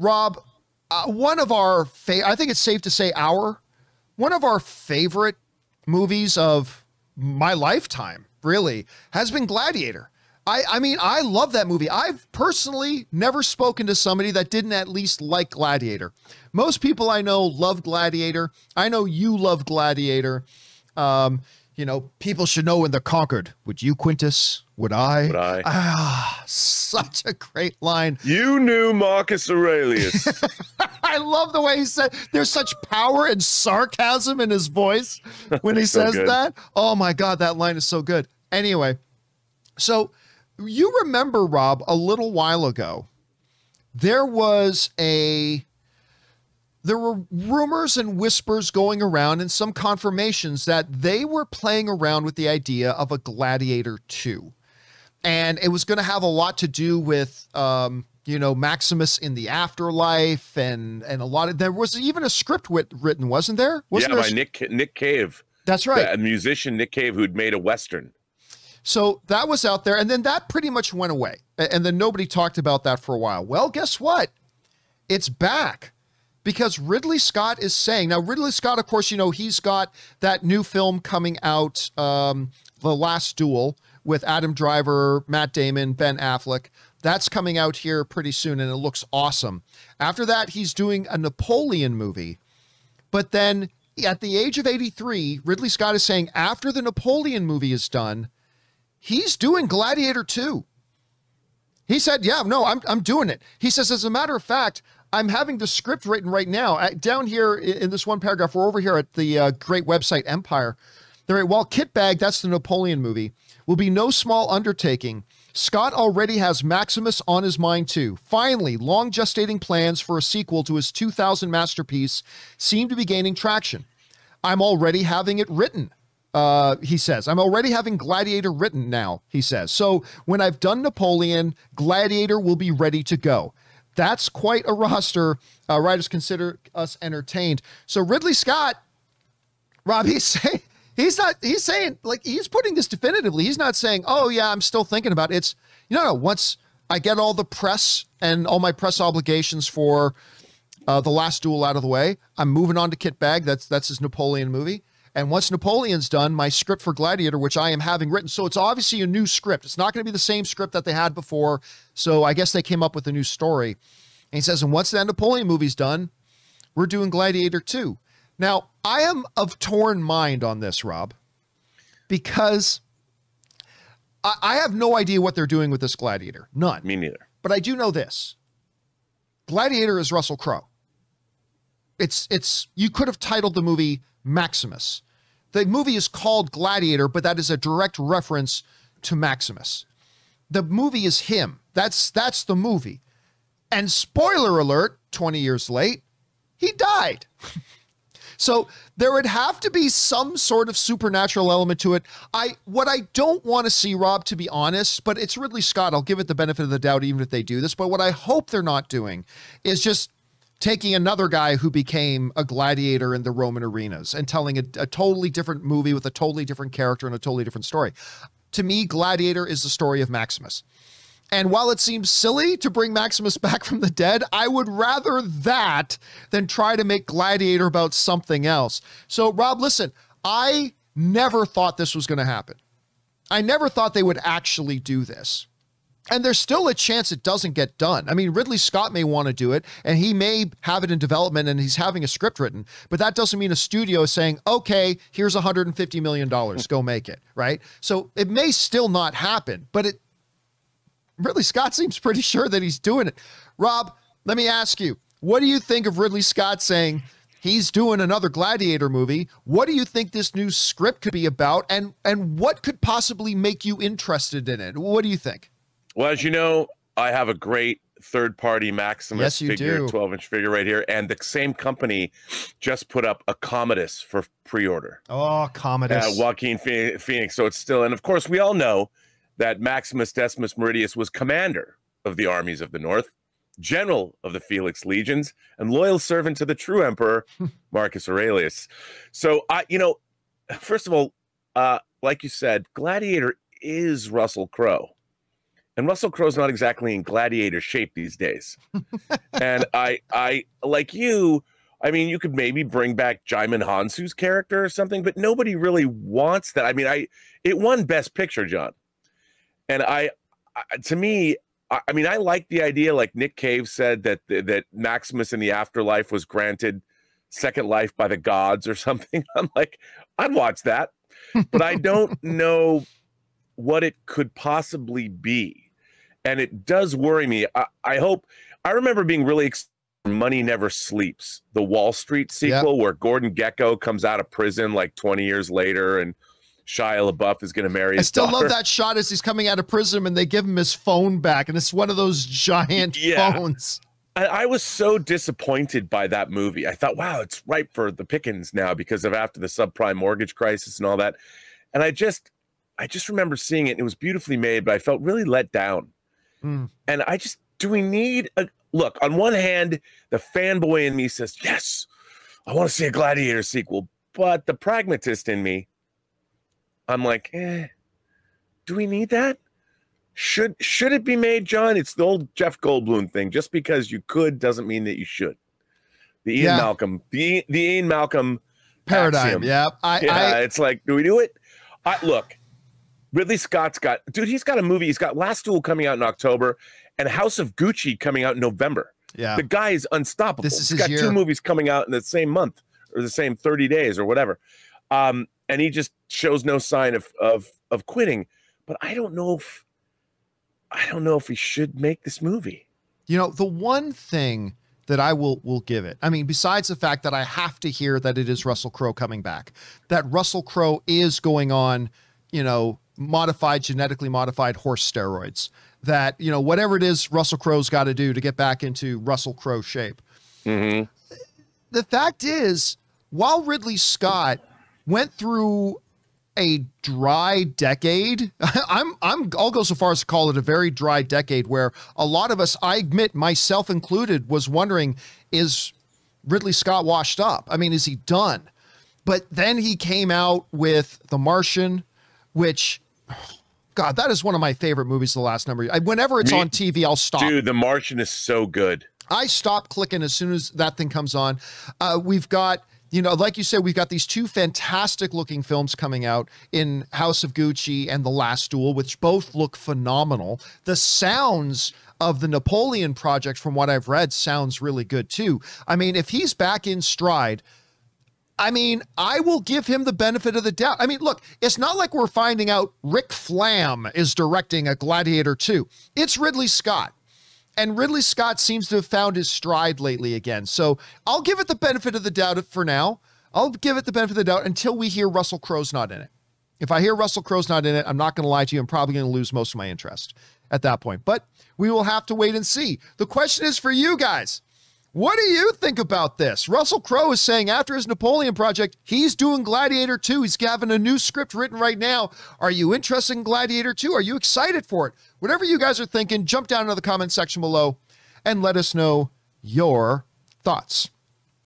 Rob, one of our I think it's safe to say one of our favorite movies of my lifetime, really, has been Gladiator. I mean, I love that movie. I've personally never spoken to somebody that didn't at least like Gladiator. Most people I know love Gladiator. I know you love Gladiator. You know, people should know when they're conquered. Would you, Quintus? Would I? Would I? Ah, such a great line. You knew Marcus Aurelius. I love the way he said, there's such power and sarcasm in his voice when he says that. Oh my God, that line is so good. Anyway, so you remember, Rob, a little while ago, there were rumors and whispers going around and some confirmations that they were playing around with the idea of a Gladiator 2. And it was going to have a lot to do with, you know, Maximus in the afterlife and a lot of, there was even a script written, wasn't there? Wasn't there by Nick Cave. That's right. A musician, Nick Cave, who'd made a Western. So that was out there. And then that pretty much went away. And then nobody talked about that for a while. Well, guess what? It's back. Because Ridley Scott is saying, now Ridley Scott, of course, you know, he's got that new film coming out, The Last Duel, with Adam Driver, Matt Damon, Ben Affleck. That's coming out here pretty soon, and it looks awesome. After that, he's doing a Napoleon movie. But then at the age of 83, Ridley Scott is saying after the Napoleon movie is done, he's doing Gladiator 2. He said, yeah, no, I'm doing it. He says, as a matter of fact, I'm having the script written right now. Down here in this one paragraph, we're over here at the great website Empire. They're right, while Kitbag, that's the Napoleon movie, will be no small undertaking, Scott already has Maximus on his mind too. Finally, long gestating plans for a sequel to his 2000 masterpiece seem to be gaining traction. I'm already having it written, he says. I'm already having Gladiator written now, he says. So when I've done Napoleon, Gladiator will be ready to go. That's quite a roster. Writers consider us entertained. So Ridley Scott, Rob, he's saying, like, he's putting this definitively. He's not saying, oh yeah, I'm still thinking about it. It's, no, once I get all the press and all my press obligations for The Last Duel out of the way, I'm moving on to Kitbag. That's his Napoleon movie. And once Napoleon's done, my script for Gladiator, which I am having written. So it's obviously a new script. It's not going to be the same script that they had before. So I guess they came up with a new story. And he says, and once that Napoleon movie's done, we're doing Gladiator 2. Now, I am of torn mind on this, Rob, because I have no idea what they're doing with this Gladiator. None. Me neither. But I do know this. Gladiator is Russell Crowe. You could have titled the movie Maximus. The movie is called Gladiator, but that is a direct reference to Maximus. The movie is him. That's the movie. And spoiler alert, 20 years late, he died. So there would have to be some sort of supernatural element to it. What I don't want to see, Rob, to be honest, but it's Ridley Scott. I'll give it the benefit of the doubt even if they do this. But what I hope they're not doing is just taking another guy who became a gladiator in the Roman arenas and telling a totally different movie with a totally different character and a totally different story. To me, Gladiator is the story of Maximus. And while it seems silly to bring Maximus back from the dead, I would rather that than try to make Gladiator about something else. So, Rob, listen, I never thought this was going to happen. I never thought they would actually do this. And there's still a chance it doesn't get done. I mean, Ridley Scott may want to do it, and he may have it in development, and he's having a script written, but that doesn't mean a studio is saying, okay, here's $150 million, go make it, right? So it may still not happen, but Ridley Scott seems pretty sure that he's doing it. Rob, let me ask you, what do you think of Ridley Scott saying he's doing another Gladiator movie? What do you think this new script could be about, and what could possibly make you interested in it? What do you think? Well, as you know, I have a great third-party Maximus figure, 12-inch figure right here, and the same company just put up a Commodus for pre-order. Oh, Commodus. Joaquin Phoenix. So it's still, and of course, we all know that Maximus Decimus Meridius was commander of the armies of the North, general of the Felix legions, and loyal servant to the true emperor, Marcus Aurelius. So, first of all, like you said, Gladiator is Russell Crowe. And Russell Crowe's not exactly in gladiator shape these days. And I like you, I mean, you could maybe bring back Djimon Hounsou's character or something, but nobody really wants that. I mean, it won Best Picture, John. And to me, I mean, I like the idea, like Nick Cave said, that Maximus in the afterlife was granted second life by the gods or something. I'm like, I'd watch that. But I don't know what it could possibly be. And it does worry me. I hope, I remember being really excited. Money Never Sleeps, the Wall Street sequel, where Gordon Gekko comes out of prison like 20 years later and Shia LaBeouf is going to marry his daughter. I still love that shot as he's coming out of prison and they give him his phone back, and it's one of those giant phones. I was so disappointed by that movie. I thought, wow, it's ripe for the pickings now because of after the subprime mortgage crisis and all that. And I just remember seeing it. It was beautifully made, but I felt really let down. And do we need a look? On one hand, the fanboy in me says, yes, I want to see a Gladiator sequel. But the pragmatist in me, I'm like, do we need that? Should it be made, John? It's the old Jeff Goldblum thing. Just because you could doesn't mean that you should. The Ian Malcolm, the Ian Malcolm paradigm. Axiom. It's like, do we do it? Look, Ridley Scott's he's got a movie. He's got Last Duel coming out in October and House of Gucci coming out in November. Yeah. The guy is unstoppable. He's got 2 movies coming out in the same month or the same 30 days or whatever. And he just shows no sign of quitting. But I don't know if we should make this movie. You know, the one thing that I will give it, I mean, besides the fact that I have to hear that it is Russell Crowe coming back, that Russell Crowe is going on, you know, genetically modified horse steroids, that, you know, whatever it is Russell Crowe's got to do to get back into Russell Crowe shape. The fact is, while Ridley Scott went through a dry decade, I'll go so far as to call it a very dry decade, where a lot of us, I admit myself included, was wondering, is Ridley Scott washed up? I mean, is he done? But then he came out with The Martian, which, God, that is one of my favorite movies the last number of years. Whenever it's on TV, I'll stop. Dude, The Martian is so good. I stop clicking as soon as that thing comes on. We've got, you know, like you said, we've got these 2 fantastic looking films coming out in House of Gucci and The Last Duel, which both look phenomenal. The sounds of the Napoleon project, from what I've read, sounds really good too. I mean, if he's back in stride, I mean, I will give him the benefit of the doubt. I mean, look, it's not like we're finding out Rick Flam is directing a Gladiator 2. It's Ridley Scott. And Ridley Scott seems to have found his stride lately again. So I'll give it the benefit of the doubt for now. I'll give it the benefit of the doubt until we hear Russell Crowe's not in it. If I hear Russell Crowe's not in it, I'm not going to lie to you. I'm probably going to lose most of my interest at that point. But we will have to wait and see. The question is for you guys. What do you think about this? Russell Crowe is saying after his Napoleon project, he's doing Gladiator 2. He's having a new script written right now. Are you interested in Gladiator 2? Are you excited for it? Whatever you guys are thinking, jump down into the comment section below and let us know your thoughts.